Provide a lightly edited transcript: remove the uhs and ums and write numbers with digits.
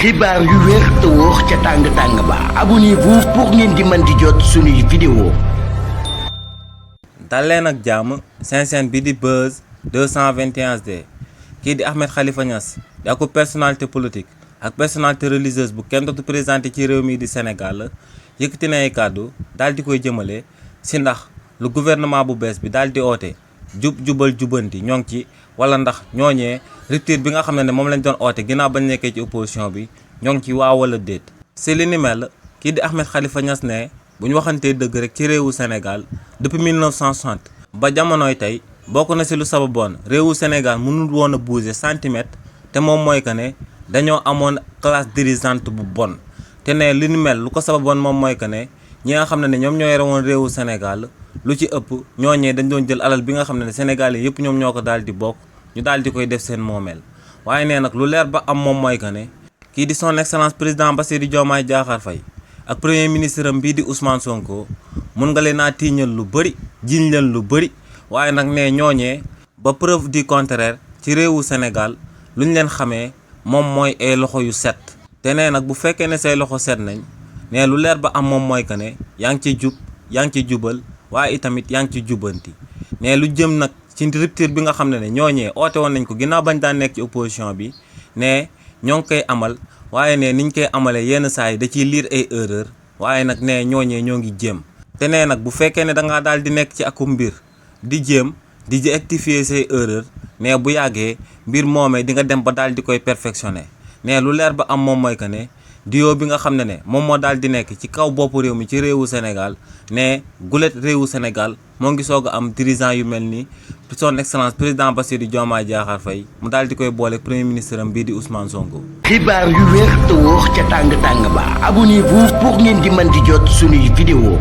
xibaar yu wér te wóor ca tàng-tàng ba abonnez-vous pour ngeen di mën di jot suñuy vidéo. dal leen ak jàmm seen bi di Buzz 221HD kii di Ahmed Khalifa Niass di ak personnalité politique ak personnalité religieuse bu kenn dootu présenté ci réew mi di Sénégal yëkkati na ay kàddu daal di koy jëmale si ndax lu gouvernement bu bees bi daal di oote jubal jubanti ñoo ngi ci wala ndax ñooñee rupture bi nga xam ne moom lañ doon oote ginnaaw bañ nekkee ci opposition bi ñoo ngi ci waaw wala déet. si li ni mel kii di Ahmed Khalifa Niass ne bu ñu waxantee dëgg rek ci réewu Sénégal depuis 1960 ba jamonoy tey bokk na si lu sababoon réewu Sénégal mënul woon a bouger centimètre te moom mooy que ne dañoo amoon classe dirigeante bu bon te ne li ni mel lu ko sababoon moom mooy que ne ñi nga xam ne ñoom ñoo yore woon réewu Sénégal lu ci ëpp ñooñee dañ doon jël alal bi nga xam ne Sénégal yi yëpp ñoom ñoo ko daal di bokk ñu daal di koy def seen moomeel waaye nee nag lu leer ba am moom mooy que ne kii di son excellence président Bassirou Diomaye Diakhar Faye ak premier ministre am bii di Ousmane Sonko mun nga leen a tiiñal lu bëri jiñ leen lu bëri waaye nag ne ñooñee ba preuve du contraire ci réewu Sénégal lu ñu leen xamee moom mooy ay loxo yu set te nee nag bu fekkee ne say loxo set nañ ne lu leer ba am moom mooy que ne yaa ngi ciy jub yaa ngi ciy jubal waaye itamit yaa ngi ciy jubanti ne lu jëm nag ci rupture bi nga xam ne ñooñee oote woon nañ ko ginnaaw bañ daan nekk ci opposition bi ne ñoo ngi koy amal waaye ne niñ koy amalee yenn saa yi da ciy liir ay erreur waaye nag ne ñooñee ñoo ngi jéem te nee nag bu fekkee ne da ngaa daal di nekk ci akum mbir di jéem di rectifier say erreur ne bu yàggee mbir moomee di nga dem ba daal di koy perfectionner ne lu leer ba am moom mooy que ne diwo bi nga xam ne moom moo daal di nekk ci kaw boppu réew mi ci réewu Sénégal ne gulet réewu Sénégal moo ngi soog a am dirigeant yu mel ni son excellence président Bassirou Diomaye Diakhar Faye mu daal di koy boole premier ministre am bii di Ousmane Sonko. xibaar yu wér te wóor ca tàng-tàng ba abonnez-vous pour ngeen di mën di jot suñuy vidéo.